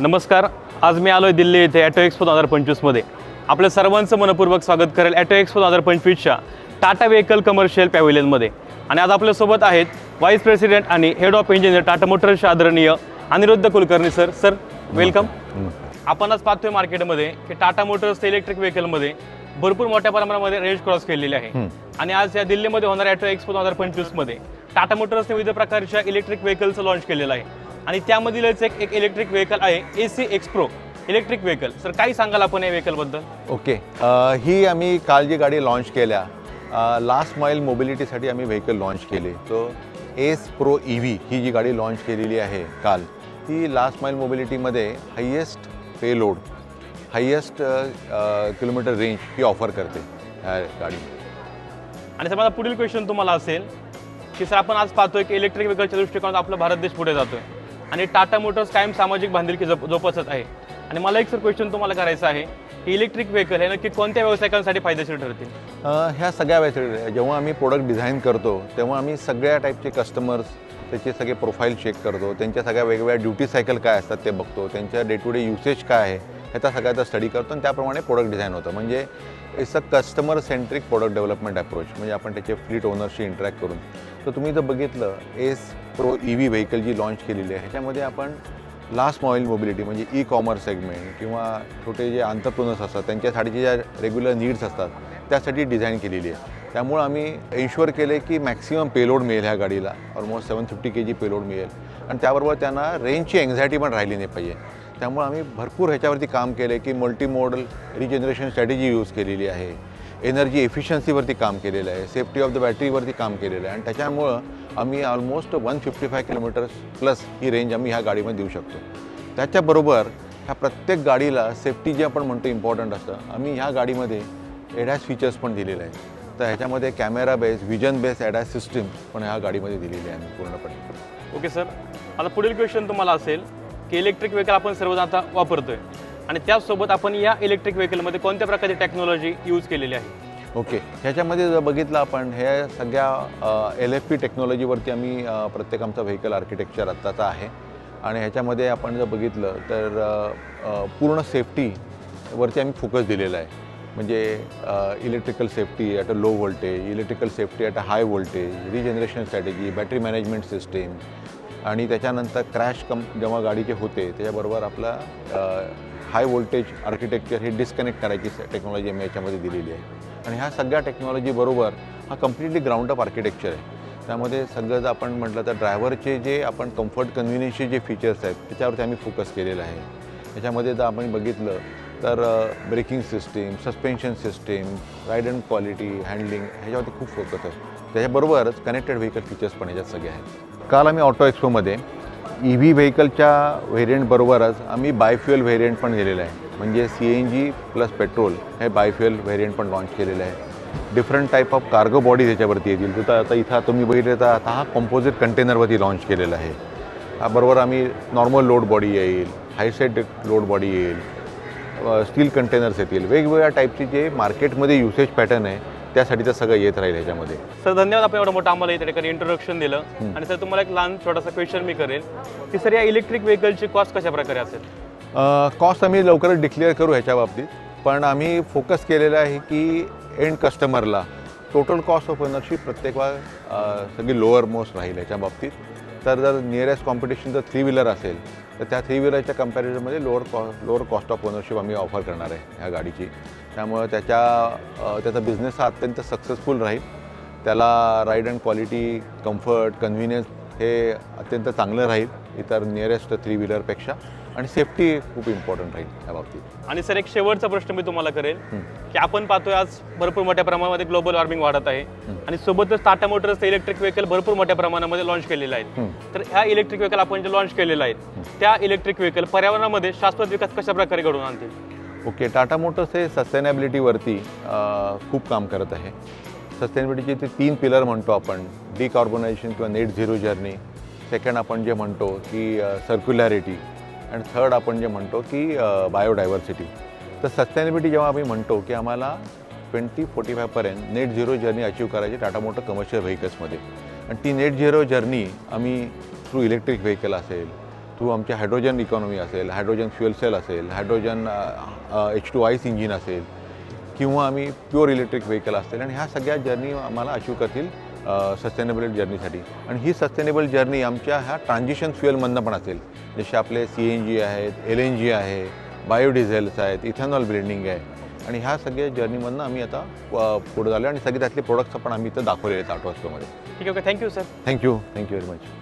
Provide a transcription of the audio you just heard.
नमस्कार. आज मी आलो आहे दिल्ली येथे ॲटो एक्सपो 2025मध्ये. आपल्या सर्वांचं मनपूर्वक स्वागत करेल ॲटो एक्सपो 2025च्या टाटा व्हेकल कमर्शियल पॅव्हिलियनमध्ये. आणि आज आपल्यासोबत आहेत व्हाईस प्रेसिडेंट आणि हेड ऑफ इंजिनियर टाटा मोटर्सचे आदरणीय Anirudh Kulkarni sir. Sir welcome. आपण आज पाहतोय मार्केटमध्ये की टाटा मोटर्स इलेक्ट्रिक व्हेकलमध्ये भरपूर मोठ्या प्रमाणामध्ये रेंज क्रॉस केलेली आहे. आणि आज या दिल्लीमध्ये होणाऱ्या ॲटो एक्सपो 2025मध्ये टाटा मोटर्सने विविध प्रकारच्या इलेक्ट्रिक व्हेकलचं लॉन्च केलेलं आहे. आणि त्यामधीलच एक इलेक्ट्रिक व्हेकल आहे AC X Pro electric vehicle. Sir काही सांगाल आपण या व्हेकलबद्दल? ओके, ही आम्ही काल जी गाडी लॉन्च केल्या लास्ट माईल मोबिलिटीसाठी आम्ही व्हेकल लॉन्च केली. तो एस प्रो EV ही जी गाडी लॉन्च केलेली आहे काल, ती लास्ट माईल मोबिलिटीमध्ये highest payload, highest kilometre range ही ऑफर करते ह्या गाडी. आणि सर माझा पुढील क्वेश्चन तुम्हाला असेल की सर आपण आज पाहतोय की इलेक्ट्रिक व्हेकलच्या दृष्टिकोनात आपला भारत देश पुढे जातोय आणि टाटा मोटर्स कायम सामाजिक बांधिलकी जोपासत आहे. आणि मला एक सर क्वेश्चन तुम्हाला करायचं आहे की इलेक्ट्रिक व्हेकल हे नक्की कोणत्या व्यावसायिकांसाठी फायदेशीर ठरतील? ह्या सगळ्या वेळेस जेव्हा आम्ही प्रोडक्ट डिझाईन करतो तेव्हा आम्ही सगळ्या टाईपचे कस्टमर्स त्याचे सगळे प्रोफाईल चेक करतो, त्यांच्या सगळ्या वेगवेगळ्या ड्युटी सायकल काय असतात ते बघतो, त्यांच्या डे टू डे युसेज काय आहे ह्याचा सगळ्याचा स्टडी करतो आणि त्याप्रमाणे प्रोडक्ट डिझाईन होतं. म्हणजे it's a customer centric product development approach. म्हणजे आपण त्याचे फ्लीट ओनरशी इंटरॅक्ट करून. तर तुम्ही जर बघितलं एस प्रो EV व्हेकल जी लॉन्च केलेली आहे ह्याच्यामध्ये आपण लास्ट माईल मोबिलिटी म्हणजे ई-कॉमर्स सेगमेंट किंवा छोटे जे एंटरप्रेन्योर्स असतात त्यांच्यासाठी ज्या रेग्युलर नीड्स असतात त्यासाठी डिझाईन केलेली आहे. त्यामुळं आम्ही एन्श्युअर केले की मॅक्सिमम पेलोड मिळेल ह्या गाडीला, ऑलमोस्ट 750 kg पेलोड मिळेल आणि त्याबरोबर त्यांना रेंजची एन्झायटी पण राहिली नाही पाहिजे. त्यामुळे आम्ही भरपूर ह्याच्यावरती काम केले की multi modal regeneration strategy use केलेली आहे, एनर्जी एफिशियन्सीवरती काम केलेलं आहे, सेफ्टी ऑफ द बॅटरीवरती काम केलेलं आहे आणि त्याच्यामुळं आम्ही ऑलमोस्ट 155 किलोमीटर्स प्लस ही रेंज आम्ही ह्या गाडीमध्ये देऊ शकतो. त्याच्याबरोबर ह्या प्रत्येक गाडीला सेफ्टी जे आपण म्हणतो इम्पॉर्टंट असतं, आम्ही ह्या गाडीमध्ये ADAS फीचर्स पण दिलेले आहेत. तर ह्याच्यामध्ये camera base, vision base ADAS system पण ह्या गाडीमध्ये दिलेली आहे आम्ही पूर्णपणे. ओके सर, आता पुढील क्वेश्चन तुम्हाला असेल की इलेक्ट्रिक व्हेकल आपण सर्वजण आता वापरतोय आणि त्याचसोबत आपण या इलेक्ट्रिक व्हेकलमध्ये कोणत्या प्रकारची टेक्नॉलॉजी यूज केलेली आहे? ओके, ह्याच्यामध्ये जर बघितलं आपण हे सगळ्या LFP टेक्नॉलॉजीवरती आम्ही प्रत्येक आमचा व्हेकल आर्किटेक्चर आत्ताचा आहे. आणि ह्याच्यामध्ये आपण जर बघितलं तर पूर्ण सेफ्टीवरती आम्ही फोकस दिलेला आहे. म्हणजे electrical safety at a low voltage, electrical safety at a high voltage, regeneration strategy, battery management system आणि त्याच्यानंतर क्रॅश जेव्हा गाडीचे होते त्याच्याबरोबर आपला हाय व्होल्टेज आर्किटेक्चर हे डिस्कनेक्ट करायची टेक्नॉलॉजी आम्ही याच्यामध्ये दिलेली आहे. आणि ह्या सगळ्या टेक्नॉलॉजीबरोबर हा कम्प्लिटली ग्राउंड अप आर्किटेक्चर आहे. त्यामध्ये सगळं जर आपण म्हटलं तर ड्रायव्हरचे जे आपण कम्फर्ट कन्व्हिनियन्सचे जे फीचर्स आहेत त्याच्यावरती आम्ही फोकस केलेलं आहे. त्याच्यामध्ये जर आपण बघितलं तर braking system, suspension system, ride and quality, handling ह्याच्यावरती खूप फोकस आहे. त्याच्याबरोबरच कनेक्टेड व्हेकल फीचर्स पण ह्याच्यात सगळे आहेत. काल आम्ही ऑटो एक्सपोमध्ये EV व्हेकलच्या व्हेरियंटबरोबरच आम्ही बायफ्युएल व्हेरियंट पण दिलेलं आहे. म्हणजे CNG प्लस पेट्रोल हे बायफ्युएल व्हेरियंट पण लॉन्च केलेलं आहे. Different type of cargo body त्याच्यावरती येतील. तर आता इथं तुम्ही बघितलं तर आता हा कंपोजिट कंटेनरवरती लॉन्च केलेला आहे. बरोबर आम्ही नॉर्मल लोड बॉडी येईल, हायसाईड लोड बॉडी येईल, स्टील कंटेनर्स येतील, वेगवेगळ्या टाईपची जे मार्केटमध्ये युसेज पॅटर्न आहे त्यासाठी तर सगळं येत राहील ह्याच्यामध्ये. सर धन्यवाद, आपण एवढं मोठं आम्हाला इथे ठिकाणी इंट्रोडक्शन दिलं. आणि सर तुम्हाला एक लहान छोटासा क्वेश्चन मी करेल की सर या इलेक्ट्रिक व्हेकलची कॉस्ट कशा प्रकारे असेल? कॉस्ट आम्ही लवकरच डिक्लेअर करू ह्याच्या बाबतीत, पण आम्ही फोकस केलेलं आहे की एंड कस्टमरला टोटल कॉस्ट ऑफ ओनरशिप प्रत्येक सगळी लोअर मोस्ट राहील ह्याच्या बाबतीत. तर जर नियरेस्ट कॉम्पिटिशन जर 3 व्हीलर असेल तर त्या 3 व्हीलरच्या कम्पॅरिझनमध्ये लोअर कॉस्ट ऑफ ओनरशिप आम्ही ऑफर करणार आहे ह्या गाडीची. त्यामुळं त्याचा बिझनेस हा अत्यंत सक्सेसफुल राहील. त्याला ride and quality, comfort, convenience हे अत्यंत चांगलं राहील इतर नियरेस्ट 3 व्हीलरपेक्षा. आणि सेफ्टी खूप इम्पॉर्टंट राहील या बाबतीत. आणि सर एक शेवटचा प्रश्न मी तुम्हाला करेल की आपण पाहतोय आज भरपूर मोठ्या प्रमाणामध्ये ग्लोबल वॉर्मिंग वाढत आहे आणि सोबतच टाटा मोटर्स इलेक्ट्रिक व्हेकल भरपूर मोठ्या प्रमाणामध्ये लॉन्च केलेले आहेत. तर ह्या इलेक्ट्रिक व्हेकल आपण जे लॉन्च केलेलं आहे त्या इलेक्ट्रिक व्हेकल पर्यावरणामध्ये शाश्वत विकास कशा प्रकारे घडवून आणतील? ओके, टाटा मोटर्स हे सस्टेनेबिलिटीवरती खूप काम करत आहे. सस्टेनेबिलिटीचे ते 3 पिलर म्हणतो आपण, डिकार्बोनायझेशन किंवा नेट झिरो जर्नी. सेकंड आपण जे म्हणतो की सर्क्युलॅरिटी. आणि थर्ड आपण जे म्हणतो की बायोडायव्हर्सिटी. तर सस्टेनेबिलिटी जेव्हा आम्ही म्हणतो की आम्हाला 2045पर्यंत नेट झिरो जर्नी अचीव करायची टाटा मोटर कमर्शियल व्हेकल्समध्ये. आणि ती नेट झिरो जर्नी आम्ही थ्रू इलेक्ट्रिक व्हेकल असेल, थ्रू आमचे हायड्रोजन इकॉनॉमी असेल, हायड्रोजन फ्युएल सेल असेल, हायड्रोजन H2 आईस इंजिन असेल किंवा आम्ही प्युअर इलेक्ट्रिक व्हेकल असतील आणि ह्या सगळ्या जर्नी आम्हाला अचीव करतील सस्टेनेबल जर्नीसाठी. आणि ही सस्टेनेबल जर्नी आमच्या ह्या ट्रान्झिशन फ्युएलमधनं पण असेल, जसे आपले CNG आहेत, LNG आहे, बायोडिझेल्स आहेत, इथेनॉल ब्लेंडिंग आहे. आणि ह्या सगळ्या जर्नीमधनं आम्ही आता पुढे झालो आणि सगळे त्यातले प्रोडक्ट्स पण आम्ही इथं दाखवलेले आहेत ऑटो एक्सपोमध्ये. ठीक आहे, okay, thank you sir. Thank you very much.